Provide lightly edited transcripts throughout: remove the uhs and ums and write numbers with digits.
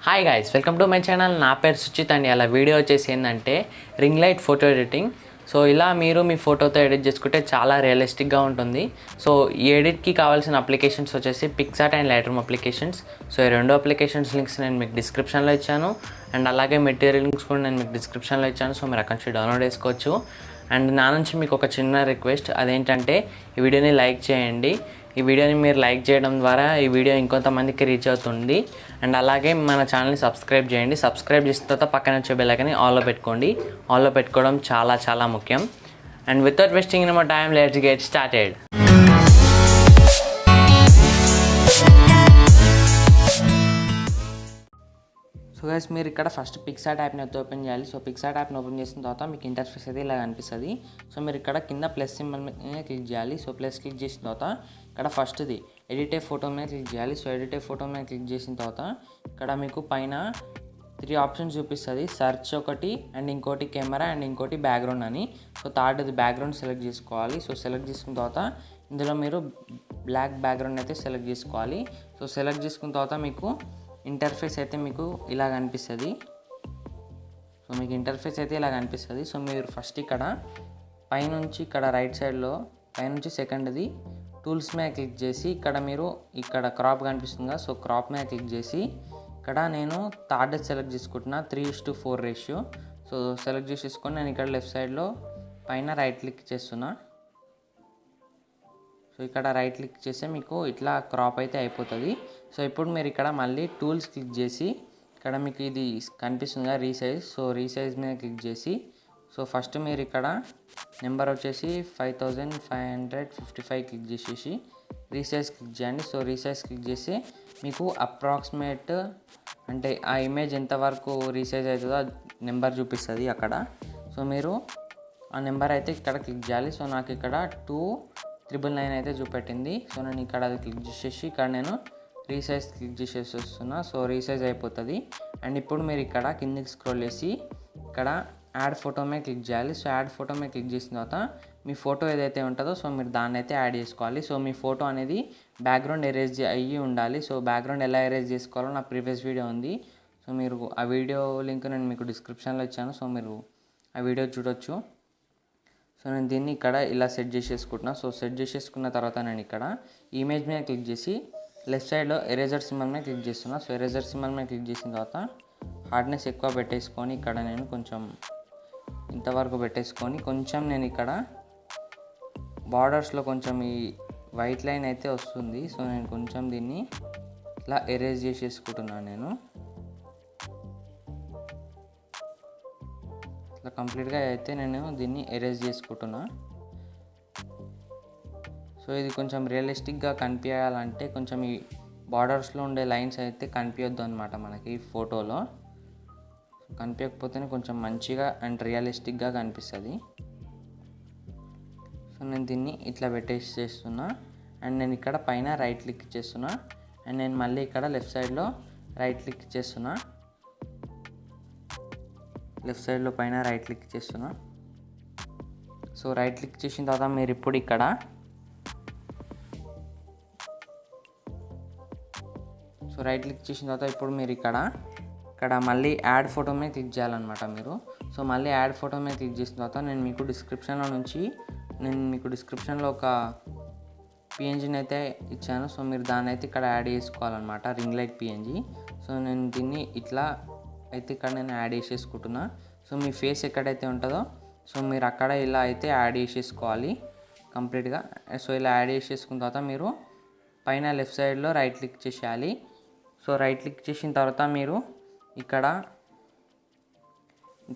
Hi guys, welcome to my channel. నా పేరు సుచిత్ అండి. అలా వీడియో వచ్చేసి ఏంటంటే ring light photo editing. So ఇలా మీరు మీ ఫోటోతో ఎడిట్ చేసుకుంటే చాలా రియలిస్టిక్గా ఉంటుంది. సో ఈ ఎడిట్కి కావాల్సిన అప్లికేషన్స్ వచ్చేసి Picsart and Lightroom applications. So ఈ రెండు అప్లికేషన్స్ లింక్స్ నేను మీకు డిస్క్రిప్షన్లో ఇచ్చాను, అండ్ అలాగే మెటీరియల్ లింక్స్ కూడా నేను మీకు డిస్క్రిప్షన్లో ఇచ్చాను. సో మీరు అక్కడి నుంచి డౌన్లోడ్ చేసుకోవచ్చు. అండ్ నా నుంచి మీకు ఒక చిన్న రిక్వెస్ట్, అదేంటంటే ఈ వీడియోని లైక్ చేయండి. ఈ వీడియోని మీరు లైక్ చేయడం ద్వారా ఈ వీడియో ఇంకొంతమందికి రీచ్ అవుతుంది. అండ్ అలాగే మన ఛానల్ని సబ్స్క్రైబ్ చేయండి. సబ్స్క్రైబ్ చేసిన తర్వాత పక్కన వచ్చే బెల్ ఐకాన్ని ఆన్లో పెట్టుకోండి. ఆన్లో పెట్టుకోవడం చాలా చాలా ముఖ్యం. And without wasting any more time, let's get started. So guys, మీరు ఇక్కడ ఫస్ట్ పిక్సార్ట్ యాప్ని అయితే ఓపెన్ చేయాలి. సో పిక్సార్ట్ యాప్ని ఓపెన్ చేసిన తర్వాత మీకు ఇంటర్ఫేస్ అయితే ఇలా కనిపిస్తుంది. సో మీరు ఇక్కడ కింద ప్లస్ సింబల్ మీద క్లిక్ చేయాలి. సో ప్లస్ క్లిక్ చేసిన తర్వాత ఇక్కడ ఫస్ట్ది ఎడిటే ఫోటో మీద క్లిక్ చేయాలి. సో ఎడిటే ఫోటో మీద క్లిక్ చేసిన తర్వాత ఇక్కడ మీకు పైన 3 ఆప్షన్స్ చూపిస్తుంది. సర్చ్ ఒకటి, అండ్ ఇంకోటి కెమెరా, అండ్ ఇంకోటి బ్యాక్గ్రౌండ్ అని. సో థర్డ్ది బ్యాక్గ్రౌండ్ సెలెక్ట్ చేసుకోవాలి. సో సెలెక్ట్ చేసుకున్న తర్వాత ఇందులో మీరు బ్లాక్ బ్యాక్గ్రౌండ్ అయితే సెలెక్ట్ చేసుకోవాలి. సో సెలెక్ట్ చేసుకున్న తర్వాత మీకు ఇంటర్ఫేస్ అయితే మీకు ఇలా కనిపిస్తుంది. సో మీకు ఇంటర్ఫేస్ అయితే ఇలా కనిపిస్తుంది. సో మీరు ఫస్ట్ ఇక్కడ పైనుంచి ఇక్కడ రైట్ సైడ్లో పైనుంచి సెకండ్ది టూల్స్ మీద క్లిక్ చేసి ఇక్కడ మీరు ఇక్కడ క్రాప్ కనిపిస్తుందా. సో క్రాప్ మీద క్లిక్ చేసి ఇక్కడ నేను థర్డ్ సెలెక్ట్ చేసుకుంటున్నా 3:4 రేషియో. సో సెలెక్ట్ చేసేసుకొని నేను ఇక్కడ లెఫ్ట్ సైడ్లో పైన రైట్ క్లిక్ చేస్తున్నా. సో ఇక్కడ రైట్ క్లిక్ చేస్తే మీకు ఇట్లా క్రాప్ అయితే అయిపోతుంది. సో ఇప్పుడు మీరు ఇక్కడ మళ్ళీ టూల్స్ క్లిక్ చేసి ఇక్కడ మీకు ఇది కనిపిస్తుందిగా రీసైజ్. సో రీసైజ్ మీద క్లిక్ చేసి సో ఫస్ట్ మీరు ఇక్కడ నెంబర్ వచ్చేసి 5555 క్లిక్ చేసేసి రీసైజ్ క్లిక్ చేయండి. సో రీసైజ్ క్లిక్ చేసి మీకు అప్రాక్సిమేట్ అంటే ఆ ఇమేజ్ ఎంతవరకు రీసైజ్ అవుతుందో నెంబర్ చూపిస్తుంది అక్కడ. సో మీరు ఆ నెంబర్ అయితే ఇక్కడ క్లిక్ చేయాలి. సో నాకు ఇక్కడ 299 అయితే చూపెట్టింది. సో నేను ఇక్కడ అది క్లిక్ చేసేసి ఇక్కడ నేను రీసైజ్ క్లిక్ చేసేస్తున్నా. సో రీసైజ్ అయిపోతుంది. అండ్ ఇప్పుడు మీరు ఇక్కడ కిందికి స్క్రోల్ చేసి ఇక్కడ యాడ్ ఫోటో మీద క్లిక్ చేయాలి. సో యాడ్ ఫోటో మీద క్లిక్ చేసిన తర్వాత మీ ఫోటో ఏదైతే ఉంటుందో సో మీరు దాన్ని అయితే యాడ్ చేసుకోవాలి. సో మీ ఫోటో అనేది బ్యాక్గ్రౌండ్ ఎరేజ్ అయ్యి ఉండాలి. సో బ్యాక్గ్రౌండ్ ఎలా ఎరేజ్ చేసుకోవాలో నా ప్రీవియస్ వీడియో ఉంది. సో మీరు ఆ వీడియో లింక్ నేను మీకు డిస్క్రిప్షన్లో ఇచ్చాను. సో మీరు ఆ వీడియో చూడొచ్చు. సో నేను దీన్ని ఇక్కడ ఇలా సెట్ చేసేసుకుంటున్నా. సో సెట్ చేసేసుకున్న తర్వాత నేను ఇక్కడ ఇమేజ్ మీద క్లిక్ చేసి లెఫ్ట్ సైడ్లో ఎరేజర్ సింబల్ మీద క్లిక్ చేస్తున్నా. సో ఎరేజర్ సింబల్ మీద క్లిక్ చేసిన తర్వాత హార్డ్నెస్ ఎక్కువ పెట్టేసుకొని ఇక్కడ నేను కొంచెం ఇంతవరకు పెట్టేసుకొని కొంచెం నేను ఇక్కడ బార్డర్స్లో కొంచెం ఈ వైట్ లైన్ అయితే వస్తుంది. సో నేను కొంచెం దీన్ని ఇట్లా ఎరేజ్ చేసేసుకుంటున్నాను. నేను ఇట్లా కంప్లీట్గా అయితే నేను దీన్ని ఎరేజ్ చేసుకుంటున్నా. సో ఇది కొంచెం రియలిస్టిక్గా కనిపించాలంటే కొంచెం ఈ బార్డర్స్లో ఉండే లైన్స్ అయితే కనిపించొద్దు అనమాట మనకి ఫోటోలో. కనిపించకపోతేనే కొంచెం మంచిగా అండ్ రియలిస్టిక్గా కనిపిస్తుంది. సో నేను దీన్ని ఇట్లా చేస్తున్నా. అండ్ నేను ఇక్కడ పైన రైట్ క్లిక్ చేస్తున్నా. అండ్ నేను మళ్ళీ ఇక్కడ లెఫ్ట్ సైడ్లో రైట్ క్లిక్ చేస్తున్నా. లెఫ్ట్ సైడ్లో పైన రైట్ క్లిక్ చేస్తున్నా. సో రైట్ క్లిక్ చేసిన తర్వాత మీరు ఇప్పుడు ఇక్కడ సో రైట్ క్లిక్ చేసిన తర్వాత ఇప్పుడు మీరు ఇక్కడ మళ్ళీ యాడ్ ఫోటో మీద క్లిక్ చేయాలన్నమాట మీరు. సో మళ్ళీ యాడ్ ఫోటో మీద క్లిక్ చేసిన తర్వాత నేను మీకు డిస్క్రిప్షన్లో ఒక పిఎన్జీని అయితే ఇచ్చాను. సో మీరు దాన్ని అయితే ఇక్కడ యాడ్ చేసుకోవాలన్నమాట, రింగ్ లైట్ పిఎన్జీ. సో నేను దీన్ని ఇట్లా అయితే ఇక్కడ నేను యాడ్ చేసేసుకుంటున్నా. సో మీ ఫేస్ ఎక్కడైతే ఉంటుందో సో మీరు అక్కడ ఇలా అయితే యాడ్ చేసేసుకోవాలి కంప్లీట్గా. సో ఇలా యాడ్ చేసేసుకున్న తర్వాత మీరు పైన లెఫ్ట్ సైడ్లో రైట్ క్లిక్ చేసేయాలి. సో రైట్ క్లిక్ చేసిన తర్వాత మీరు ఇక్కడ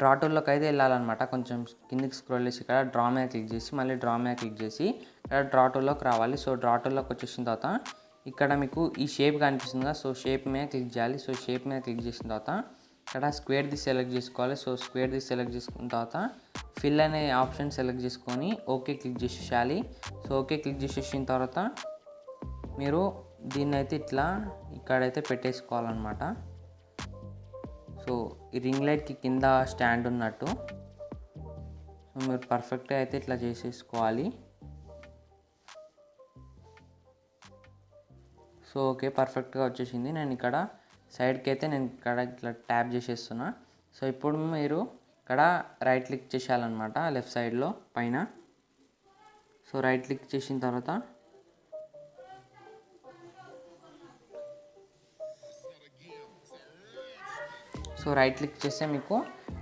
డ్రా టూల్లోకి అయితే వెళ్ళాలన్నమాట. కొంచెం కిందికి స్క్రోల్ చేసి ఇక్కడ డ్రా మీద క్లిక్ చేసి మళ్ళీ డ్రా మీద క్లిక్ చేసి ఇక్కడ డ్రా టూల్లోకి రావాలి. సో డ్రా టూల్లోకి వచ్చేసిన తర్వాత ఇక్కడ మీకు ఈ షేప్ కనిపిస్తుందిగా. సో షేప్ మీద క్లిక్ చేయాలి. సో షేప్ మీద క్లిక్ చేసిన తర్వాత ఇక్కడ స్క్వేర్ది సెలెక్ట్ చేసుకోవాలి. సో స్క్వేర్ది సెలెక్ట్ చేసుకున్న తర్వాత ఫిల్ అనే ఆప్షన్ సెలెక్ట్ చేసుకొని ఓకే క్లిక్ చేసేయాలి. సో ఓకే క్లిక్ చేసేసిన తర్వాత మీరు దీన్ని అయితే ఇట్లా ఇక్కడైతే పెట్టేసుకోవాలన్నమాట. సో ఈ రింగ్ లైట్కి కింద స్టాండ్ ఉన్నట్టు సో మీరు పర్ఫెక్ట్గా అయితే ఇట్లా చేసేసుకోవాలి. సో ఓకే, పర్ఫెక్ట్గా వచ్చేసింది. నేను ఇక్కడ సైడ్కి అయితే నేను ఇక్కడ ఇట్లా ట్యాప్ చేసేస్తున్నా. సో ఇప్పుడు మీరు ఇక్కడ రైట్ క్లిక్ చేసేయాలన్నమాట లెఫ్ట్ సైడ్లో పైన. సో రైట్ క్లిక్ చేసిన తర్వాత రైట్ క్లిక్ చేస్తే మీకు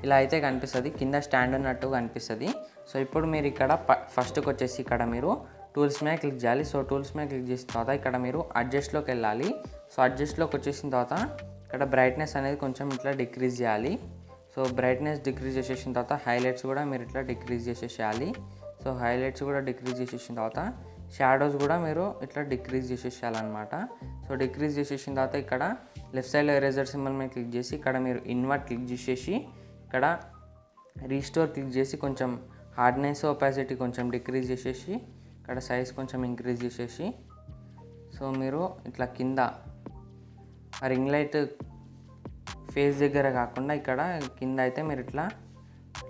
ఇలా అయితే కనిపిస్తుంది, కింద స్టాండ్ ఉన్నట్టు కనిపిస్తుంది. సో ఇప్పుడు మీరు ఇక్కడ ఫస్ట్కి వచ్చేసి ఇక్కడ మీరు టూల్స్ మీద క్లిక్ చేయాలి. సో టూల్స్ మీద క్లిక్ చేసిన తర్వాత ఇక్కడ మీరు అడ్జస్ట్లోకి వెళ్ళాలి. సో అడ్జస్ట్లోకి వచ్చేసిన తర్వాత ఇక్కడ బ్రైట్నెస్ అనేది కొంచెం ఇట్లా డిక్రీజ్ చేయాలి. సో బ్రైట్నెస్ డిక్రీజ్ చేసేసిన తర్వాత హైలైట్స్ కూడా మీరు ఇట్లా డిక్రీజ్ చేసేసేయాలి. సో హైలైట్స్ కూడా డిక్రీజ్ చేసేసిన తర్వాత షాడోస్ కూడా మీరు ఇట్లా డిక్రీజ్ చేసేసేయాలన్నమాట. సో డిక్రీజ్ చేసేసిన తర్వాత ఇక్కడ లెఫ్ట్ సైడ్లో ఎరేజర్ సింబల్ మీద క్లిక్ చేసి ఇక్కడ మీరు ఇన్వర్ట్ క్లిక్ చేసేసి ఇక్కడ రీస్టోర్ క్లిక్ చేసి కొంచెం హార్డ్నెస్ ఒపాసిటీ కొంచెం డిక్రీజ్ చేసేసి ఇక్కడ సైజ్ కొంచెం ఇంక్రీజ్ చేసేసి సో మీరు ఇట్లా కింద రింగ్ లైట్ ఫేస్ దగ్గర కాకుండా ఇక్కడ కింద అయితే మీరు ఇట్లా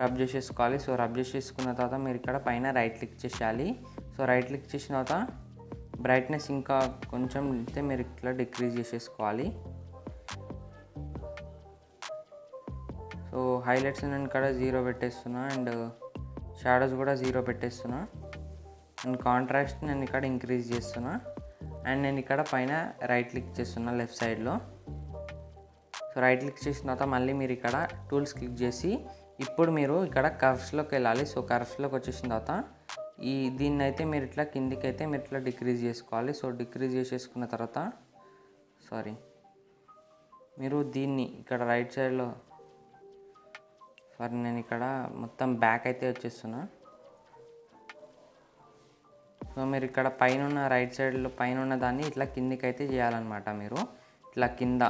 రబ్ చేసేసుకోవాలి. సో రబ్ చేసేసుకున్న తర్వాత మీరు ఇక్కడ పైన రైట్ క్లిక్ చేసేయాలి. సో రైట్ క్లిక్ చేసిన తర్వాత బ్రైట్నెస్ ఇంకా కొంచెం అయితే మీరు ఇట్లా డిక్రీజ్ చేసేసుకోవాలి. సో హైలైట్స్ నేను ఇక్కడ 0 పెట్టేస్తున్నా అండ్ షాడోస్ కూడా 0 పెట్టేస్తున్నా అండ్ కాంట్రాస్ట్ నేను ఇక్కడ ఇంక్రీజ్ చేస్తున్నా అండ్ నేను ఇక్కడ పైన రైట్ క్లిక్ చేస్తున్నా లెఫ్ట్ సైడ్లో. సో రైట్ క్లిక్ చేసిన తర్వాత మళ్ళీ మీరు ఇక్కడ టూల్స్ క్లిక్ చేసి ఇప్పుడు మీరు ఇక్కడ కర్వ్స్లోకి వెళ్ళాలి. సో కర్వ్స్లోకి వచ్చేసిన తర్వాత దీన్ని అయితే మీరు ఇట్లా కిందికి అయితే మీరు ఇట్లా డిక్రీజ్ చేసుకోవాలి. సో డిక్రీజ్ చేసేసుకున్న తర్వాత మీరు దీన్ని ఇక్కడ రైట్ సైడ్లో నేను ఇక్కడ మొత్తం బ్యాక్ అయితే వచ్చేస్తున్నా. సో మీరు ఇక్కడ పైన ఉన్న రైట్ సైడ్లో పైన ఉన్న దాన్ని ఇట్లా కిందికి అయితే చేయాలన్నమాట. మీరు ఇట్లా కింద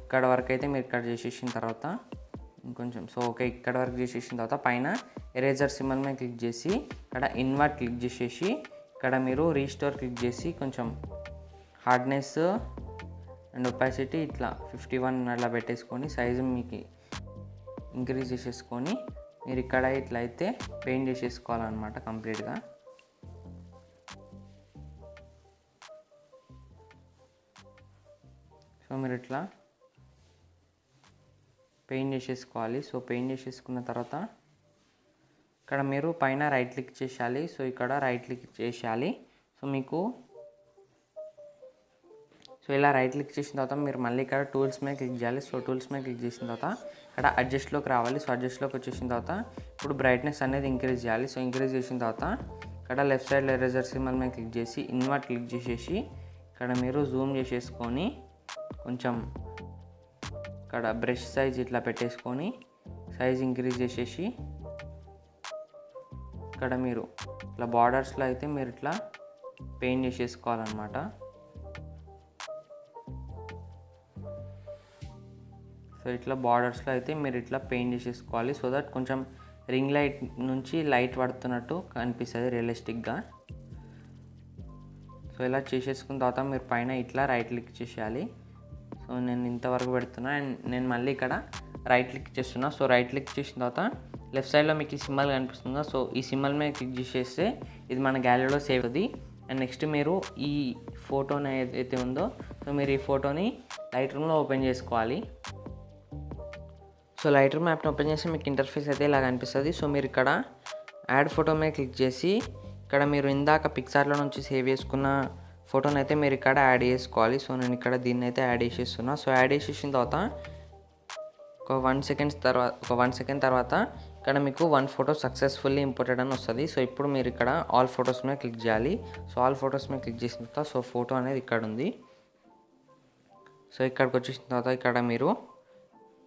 ఇక్కడ వరకు అయితే మీరు ఇక్కడ చేసేసిన తర్వాత ఇంకొంచెం ఓకే ఇక్కడ వరకు చేసేసిన తర్వాత పైన ఎరేజర్ సింబల్ మీద క్లిక్ చేసి ఇక్కడ ఇన్వర్ట్ క్లిక్ చేసేసి ఇక్కడ మీరు రీస్టోర్ క్లిక్ చేసి కొంచెం హార్డ్నెస్ అండ్ ఒపాసిటీ ఇట్లా 51 అలా పెట్టేసుకొని సైజు మీకు ఇంక్రీజ్ చేసేసుకొని మీరు ఇక్కడ ఇట్లా అయితే పెయింట్ చేసేసుకోవాలన్నమాట కంప్లీట్గా. సో మీరు ఇట్లా పెయింట్ చేసేసుకోవాలి. సో పెయింట్ చేసేసుకున్న తర్వాత ఇక్కడ మీరు పైన రైట్ క్లిక్ చేసేయాలి. సో ఇక్కడ రైట్ క్లిక్ చేసేయాలి. సో మీకు ఇలా రైట్ క్లిక్ చేసిన తర్వాత మీరు మళ్ళీ ఇక్కడ టూల్స్ మీద క్లిక్ చేయాలి. సో టూల్స్ మీద క్లిక్ చేసిన తర్వాత ఇక్కడ అడ్జస్ట్లోకి రావాలి. సో అడ్జస్ట్లోకి వచ్చేసిన తర్వాత ఇప్పుడు బ్రైట్నెస్ అనేది ఇంక్రీజ్ చేయాలి. సో ఇంక్రీజ్ చేసిన తర్వాత ఇక్కడ లెఫ్ట్ సైడ్లో ఎరేజర్ సింబల్ మీద క్లిక్ చేసి ఇన్వర్ట్ క్లిక్ చేసేసి ఇక్కడ మీరు జూమ్ చేసేసుకొని కొంచెం ఇక్కడ బ్రష్ సైజ్ ఇట్లా పెట్టేసుకొని సైజ్ ఇంక్రీజ్ చేసేసి ఇక్కడ మీరు ఇట్లా బార్డర్స్లో అయితే మీరు ఇట్లా పెయింట్ చేసేసుకోవాలన్నమాట. సో ఇట్లా బార్డర్స్లో అయితే మీరు ఇట్లా పెయింట్ చేసేసుకోవాలి. సో దట్ కొంచెం రింగ్ లైట్ నుంచి లైట్ పడుతున్నట్టు కనిపిస్తుంది రియలిస్టిక్గా. సో ఇలా చేసేసుకున్న తర్వాత మీరు పైన ఇట్లా రైట్ క్లిక్ చేసేయాలి. సో నేను ఇంతవరకు పెడుతున్నా అండ్ నేను మళ్ళీ ఇక్కడ రైట్ క్లిక్ చేస్తున్నా. సో రైట్ క్లిక్ చేసిన తర్వాత లెఫ్ట్ సైడ్లో మీకు ఈ సింబల్ కనిపిస్తుందా. సో ఈ సింబల్ మీద క్లిక్ చేసేస్తే ఇది మన గ్యాలరీలో సేవ్ అవుతుంది. అండ్ నెక్స్ట్ మీరు ఈ ఫోటోని ఏదైతే ఉందో సో మీరు ఈ ఫోటోని లైట్ రూమ్లో ఓపెన్ చేసుకోవాలి. సో లైట్ రూమ్ యాప్ని ఓపెన్ చేసి మీకు ఇంటర్ఫేస్ అయితే ఇలా కనిపిస్తుంది. సో మీరు ఇక్కడ యాడ్ ఫోటో మీద క్లిక్ చేసి ఇక్కడ మీరు ఇందాక పిక్సార్లో నుంచి సేవ్ చేసుకున్న ఫోటోని అయితే మీరు ఇక్కడ యాడ్ చేసుకోవాలి. సో నేను ఇక్కడ దీన్ని అయితే యాడ్ చేసేస్తున్నా. సో యాడ్ చేసేసిన తర్వాత ఒక 1 సెకండ్ తర్వాత ఇక్కడ మీకు 1 ఫోటో సక్సెస్ఫుల్లీ ఇంపోర్టెడ్ అని వస్తుంది. సో ఇప్పుడు మీరు ఇక్కడ ఆల్ ఫొటోస్ మీద క్లిక్ చేయాలి. సో ఆల్ ఫొటోస్ మీద క్లిక్ చేసిన తర్వాత సో ఫోటో అనేది ఇక్కడ ఉంది. సో ఇక్కడికి వచ్చేసిన తర్వాత ఇక్కడ మీరు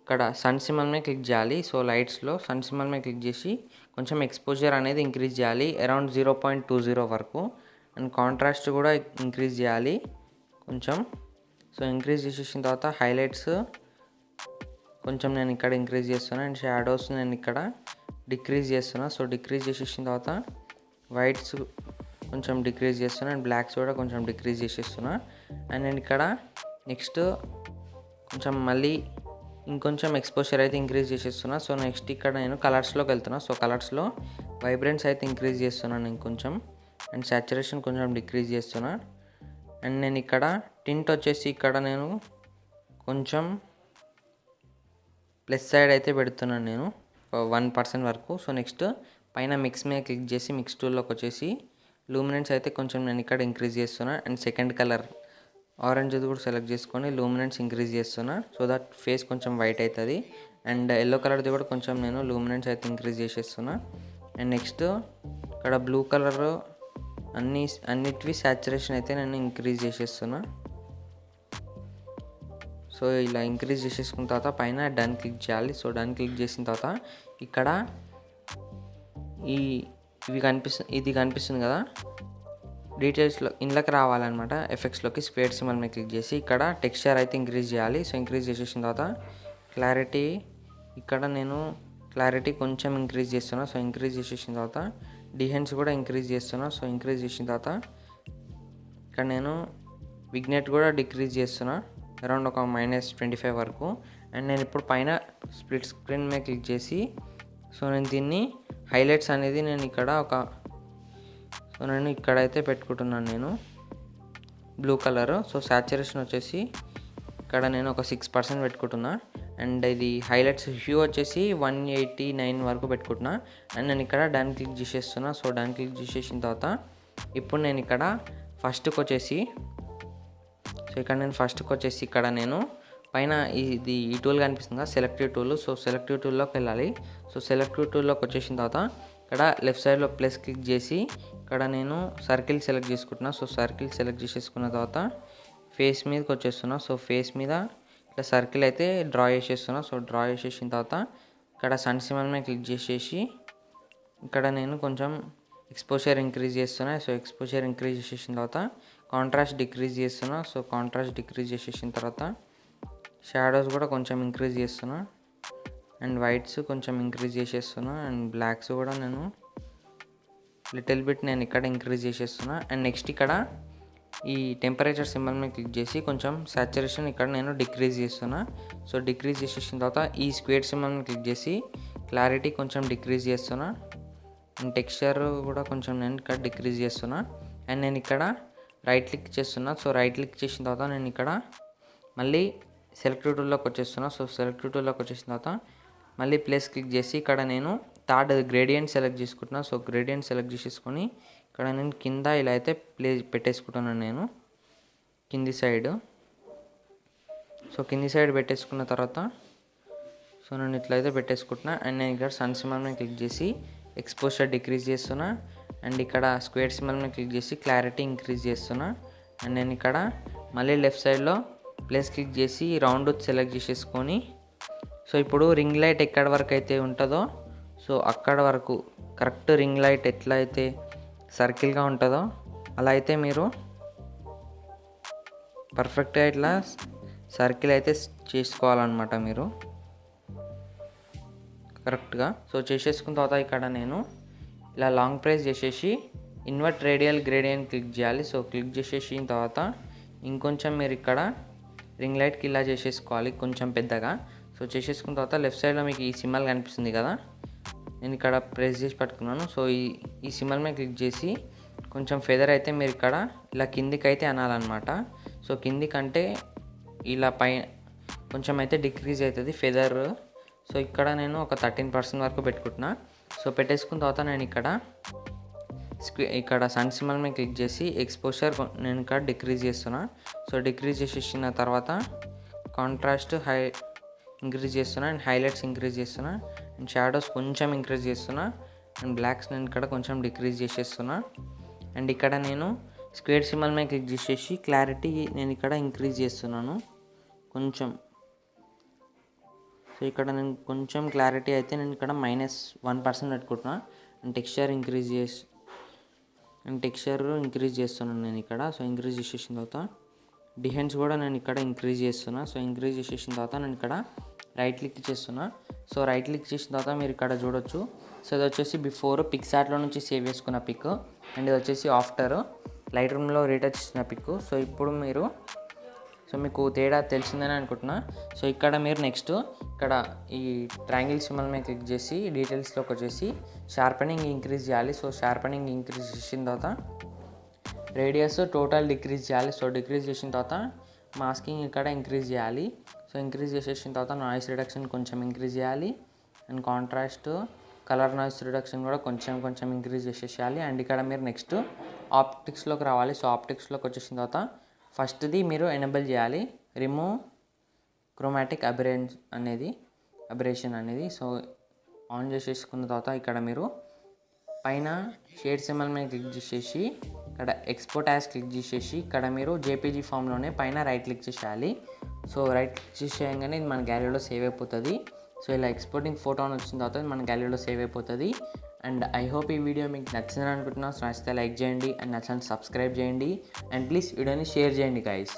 ఇక్కడ సన్ సింబల్ మీద క్లిక్ చేయాలి. సో లైట్స్లో సన్ సింబల్ మీద క్లిక్ చేసి కొంచెం ఎక్స్పోజర్ అనేది ఇంక్రీజ్ చేయాలి అరౌండ్ 0.20 వరకు అండ్ కాంట్రాస్ట్ కూడా ఇంక్రీజ్ చేయాలి కొంచెం. సో ఇంక్రీజ్ చేసేసిన తర్వాత హైలైట్స్ కొంచెం నేను ఇక్కడ ఇంక్రీజ్ చేస్తున్నా అండ్ షాడోస్ నేను ఇక్కడ డిక్రీజ్ చేస్తున్నా. సో డిక్రీజ్ చేసేసిన తర్వాత వైట్స్ కొంచెం డిక్రీజ్ చేస్తున్నా అండ్ బ్లాక్స్ కూడా కొంచెం డిక్రీజ్ చేసేస్తున్నా. అండ్ నేను ఇక్కడ నెక్స్ట్ కొంచెం మళ్ళీ ఇంకొంచెం ఎక్స్పోజర్ అయితే ఇంక్రీజ్ చేసేస్తున్నా. సో నెక్స్ట్ ఇక్కడ నేను కలర్స్లోకి వెళ్తున్నా. సో కలర్స్లో వైబ్రెన్స్ అయితే ఇంక్రీజ్ చేస్తున్నాను ఇంకొంచెం అండ్ సాచురేషన్ కొంచెం డిక్రీజ్ చేస్తున్నా. అండ్ నేను ఇక్కడ టింట్ వచ్చేసి ఇక్కడ నేను కొంచెం ప్లస్ సైడ్ అయితే పెడుతున్నాను నేను 1% వరకు. సో నెక్స్ట్ పైన మిక్స్ మీద క్లిక్ చేసి మిక్స్ టూల్లోకి వచ్చేసి లూమినెన్స్ అయితే కొంచెం నేను ఇక్కడ ఇంక్రీజ్ చేస్తున్నా. అండ్ సెకండ్ కలర్ ఆరెంజ్ కూడా సెలెక్ట్ చేసుకొని లూమినెన్స్ ఇంక్రీజ్ చేస్తున్నా, సో దట్ ఫేస్ కొంచెం వైట్ అవుతుంది. అండ్ ఎల్లో కలర్ది కూడా కొంచెం నేను లూమినెన్స్ అయితే ఇంక్రీజ్ చేసేస్తున్నా. అండ్ నెక్స్ట్ ఇక్కడ బ్లూ కలర్ అన్నిటివి సాచురేషన్ అయితే నేను ఇంక్రీజ్ చేసేస్తున్నా. సో ఇలా ఇంక్రీజ్ చేసేసుకున్న తర్వాత పైన డన్ క్లిక్ చేయాలి. సో డన్ క్లిక్ చేసిన తర్వాత ఇక్కడ ఇది కనిపిస్తుంది కదా, డీటెయిల్స్లో ఇంట్లోకి రావాలన్నమాట. ఎఫెక్ట్స్లోకి స్క్వేర్ సింబల్ మీద క్లిక్ చేసి ఇక్కడ టెక్స్చర్ అయితే ఇంక్రీజ్ చేయాలి. సో ఇంక్రీజ్ చేసేసిన తర్వాత క్లారిటీ, ఇక్కడ నేను క్లారిటీ కొంచెం ఇంక్రీజ్ చేస్తున్నా. సో ఇంక్రీజ్ చేసేసిన తర్వాత డిహెన్స్ కూడా ఇంక్రీజ్ చేస్తున్నా. సో ఇంక్రీజ్ చేసిన తర్వాత ఇక్కడ నేను విగ్నెట్ కూడా డిక్రీజ్ చేస్తున్నా అరౌండ్ ఒక -25 వరకు. అండ్ నేను ఇప్పుడు పైన స్ప్లిట్ స్క్రీన్ మీద క్లిక్ చేసి సో నేను దీన్ని హైలైట్స్ అనేది నేను ఇక్కడైతే పెట్టుకుంటున్నాను నేను బ్లూ కలర్. సో సాచురేషన్ వచ్చేసి ఇక్కడ నేను ఒక 6% పెట్టుకుంటున్నా. అండ్ ఇది హైలైట్స్ హ్యూ వచ్చేసి 189 వరకు పెట్టుకుంటున్నా. అండ్ నేను ఇక్కడ డన్ క్లిక్ చేసేస్తున్నా. సో డన్ క్లిక్ చేసేసిన తర్వాత ఇప్పుడు నేను ఇక్కడ ఫస్ట్కి వచ్చేసి ఇక్కడ నేను పైన ఈ టూల్ కనిపిస్తుంది కదా, సెలెక్టివ్ టూల్. సో సెలెక్టివ్ టూల్లోకి వెళ్ళాలి. సో సెలెక్టివ్ టూల్లోకి వచ్చేసిన తర్వాత ఇక్కడ లెఫ్ట్ సైడ్లో ప్లస్ క్లిక్ చేసి ఇక్కడ నేను సర్కిల్ సెలెక్ట్ చేసుకుంటున్నా. సో సర్కిల్ సెలెక్ట్ చేసేసుకున్న తర్వాత ఫేస్ మీదకి వచ్చేస్తున్నా. సో ఫేస్ మీద ఇట్లా సర్కిల్ అయితే డ్రా చేసేస్తున్నా. సో డ్రా చేసేసిన తర్వాత ఇక్కడ సన్ సింబల్ మీద క్లిక్ చేసేసి ఇక్కడ నేను కొంచెం ఎక్స్పోజర్ ఇంక్రీజ్ చేస్తున్నా. సో ఎక్స్పోజర్ ఇంక్రీజ్ చేసేసిన తర్వాత కాంట్రాస్ట్ డిక్రీజ్ చేస్తున్నా. సో కాంట్రాస్ట్ డిక్రీజ్ చేసేసిన తర్వాత షాడోస్ కూడా కొంచెం ఇంక్రీజ్ చేస్తున్నా. అండ్ వైట్స్ కొంచెం ఇంక్రీజ్ చేసేస్తున్నా. అండ్ బ్లాక్స్ కూడా నేను లిటిల్ బిట్ నేను ఇక్కడ ఇంక్రీజ్ చేసేస్తున్నా. అండ్ నెక్స్ట్ ఇక్కడ ఈ టెంపరేచర్ సింబల్ మీద క్లిక్ చేసి కొంచెం సాచురేషన్ ఇక్కడ నేను డిక్రీజ్ చేస్తున్నా. సో డిక్రీజ్ చేసేసిన తర్వాత ఈ స్క్వేర్ సింబల్ మీద క్లిక్ చేసి క్లారిటీ కొంచెం డిక్రీజ్ చేస్తున్నా. అండ్ టెక్స్చర్ కూడా కొంచెం నేను ఇక్కడ డిక్రీజ్ చేస్తున్నా. అండ్ నేను ఇక్కడ రైట్ క్లిక్ చేస్తున్నా. సో రైట్ క్లిక్ చేసిన తర్వాత నేను ఇక్కడ మళ్ళీ సెలెక్టివ్ టూల్లోకి వచ్చేస్తున్నా. సో సెలెక్టివ్ టూల్లోకి వచ్చేసిన తర్వాత మళ్ళీ ప్లేస్ క్లిక్ చేసి ఇక్కడ నేను థర్డ్ గ్రేడియంట్ సెలెక్ట్ చేసుకుంటున్నా. సో గ్రేడియంట్ సెలెక్ట్ చేసేసుకొని ఇక్కడ నేను కింద ఇలా అయితే పెట్టేసుకుంటున్నాను నేను కింది సైడ్. సో కింది సైడ్ పెట్టేసుకున్న తర్వాత సో నేను ఇట్లయితే పెట్టేసుకుంటున్నా. అండ్ నేను ఇక్కడ సన్ సింబల్ మీద క్లిక్ చేసి ఎక్స్పోజర్ డిక్రీజ్ చేస్తున్నా. అండ్ ఇక్కడ స్క్వేర్ సింబల్ మీద క్లిక్ చేసి క్లారిటీ ఇంక్రీజ్ చేస్తున్నా. అండ్ నేను ఇక్కడ మళ్ళీ లెఫ్ట్ సైడ్లో ప్లస్ క్లిక్ చేసి రౌండ్ సెలెక్ట్ చేసేసుకొని సో ఇప్పుడు రింగ్ లైట్ ఎక్కడి వరకు అయితే ఉంటుందో సో అక్కడ వరకు కరెక్ట్ రింగ్ లైట్ ఎట్లా అయితే సర్కిల్గా ఉంటుందో అలా అయితే మీరు పర్ఫెక్ట్గా ఇట్లా సర్కిల్ అయితే చేసుకోవాలన్నమాట మీరు కరెక్ట్గా. సో చేసేసుకున్న తర్వాత ఇక్కడ నేను ఇలా లాంగ్ ప్రెస్ చేసేసి ఇన్వర్ట్ రేడియల్ గ్రేడియంట్ క్లిక్ చేయాలి. సో క్లిక్ చేసేసిన తర్వాత ఇంకొంచెం మీరు ఇక్కడ రింగ్ లైట్కి ఇలా చేసేసుకోవాలి కొంచెం పెద్దగా. సో చేసేసుకున్న తర్వాత లెఫ్ట్ సైడ్లో మీకు ఈ సింబల్ కనిపిస్తుంది కదా, నేను ఇక్కడ ప్రెస్ చేసి పట్టుకున్నాను. సో ఈ సింబల్ మీద క్లిక్ చేసి కొంచెం ఫెదర్ అయితే మీరు ఇక్కడ ఇలా కిందికి అయితే అనాలన్నమాట. సో కిందికంటే ఇలా కొంచెం అయితే డిక్రీజ్ అవుతుంది ఫెదర్. సో ఇక్కడ నేను ఒక 13% వరకు పెట్టుకుంటున్నా. సో పెట్టేసుకున్న తర్వాత నేను ఇక్కడ సన్ సింబల్ మీద క్లిక్ చేసి ఎక్స్పోజర్ నేను ఇక్కడ డిక్రీజ్ చేస్తున్నా. సో డిక్రీజ్ చేసేసిన తర్వాత కాంట్రాస్ట్ ఇంక్రీజ్ చేస్తున్నా. అండ్ హైలైట్స్ ఇంక్రీజ్ చేస్తున్నా. అండ్ షాడోస్ కొంచెం ఇంక్రీజ్ చేస్తున్నా. అండ్ బ్లాక్స్ నేను ఇక్కడ కొంచెం డిక్రీజ్ చేసేస్తున్నా. అండ్ ఇక్కడ నేను స్క్వేర్ సింబల్ మీద క్లిక్ చేసేసి క్లారిటీ నేను ఇక్కడ ఇంక్రీజ్ చేస్తున్నాను కొంచెం. సో ఇక్కడ నేను కొంచెం క్లారిటీ అయితే నేను ఇక్కడ -1% పెట్టుకుంటున్నా. అండ్ టెక్స్చర్ ఇంక్రీజ్ చేస్తున్నాను నేను ఇక్కడ. సో ఇంక్రీజ్ చేసేసిన తర్వాత డిహెన్స్ కూడా నేను ఇక్కడ ఇంక్రీజ్ చేస్తున్నా. సో ఇంక్రీజ్ చేసేసిన తర్వాత నేను ఇక్కడ రైట్ క్లిక్ చేస్తున్నా. సో రైట్ క్లిక్ చేసిన తర్వాత మీరు ఇక్కడ చూడొచ్చు. సో ఇది వచ్చేసి బిఫోర్ పిక్సార్ట్లో నుంచి సేవ్ చేసుకున్న పిక్. అండ్ ఇది వచ్చేసి ఆఫ్టర్ లైట్ రూమ్లో రీటచ్ చేసిన పిక్. సో ఇప్పుడు మీకు తేడా తెలిసిందని అనుకుంటున్నా. సో ఇక్కడ మీరు నెక్స్ట్ ఇక్కడ ఈ ట్రయాంగిల్ సింబల్ మీద క్లిక్ చేసి డీటెయిల్స్లోకి వచ్చేసి షార్పెనింగ్ ఇంక్రీజ్ చేయాలి. సో షార్పెనింగ్ ఇంక్రీజ్ చేసిన తర్వాత రేడియస్ టోటల్ డిక్రీజ్ చేయాలి. సో డిక్రీజ్ చేసిన తర్వాత మాస్కింగ్ ఇక్కడ ఇంక్రీజ్ చేయాలి. సో ఇంక్రీజ్ చేసేసిన తర్వాత నాయిస్ రిడక్షన్ కొంచెం ఇంక్రీజ్ చేయాలి. And contrast, colour noise reduction కూడా కొంచెం ఇంక్రీజ్ చేసేయాలి. అండ్ ఇక్కడ మీరు నెక్స్ట్ ఆప్టిక్స్లోకి రావాలి. సో ఆప్టిక్స్లోకి వచ్చేసిన తర్వాత ఫస్ట్ది మీరు ఎనేబుల్ చేయాలి, రిమూవ్ క్రోమాటిక్ అబరేషన్ అనేది. సో ఆన్ చేసేసుకున్న తర్వాత ఇక్కడ మీరు పైన షేడ్ సింబల్ మీద క్లిక్ చేసేసి ఇక్కడ ఎక్స్పోర్ట్ యాజ్ క్లిక్ చేసేసి ఇక్కడ మీరు జేపీజీ ఫామ్లోనే పైన రైట్ క్లిక్ చేసేయాలి. సో రైట్ క్లిక్ చేసేయగానే ఇది మన గ్యాలరీలో సేవ్ అయిపోతుంది. సో ఇలా ఎక్స్పోర్టింగ్ ఫోటో అని వచ్చిన తర్వాత మన గ్యాలరీలో సేవ్ అయిపోతుంది. అండ్ ఐ హోప్ ఈ వీడియో మీకు నచ్చిందని అనుకుంటున్నాను. సో నచ్చితే లైక్ చేయండి, అండ్ నచ్చితే సబ్స్క్రైబ్ చేయండి, అండ్ ప్లీజ్ వీడియోని షేర్ చేయండి గైస్.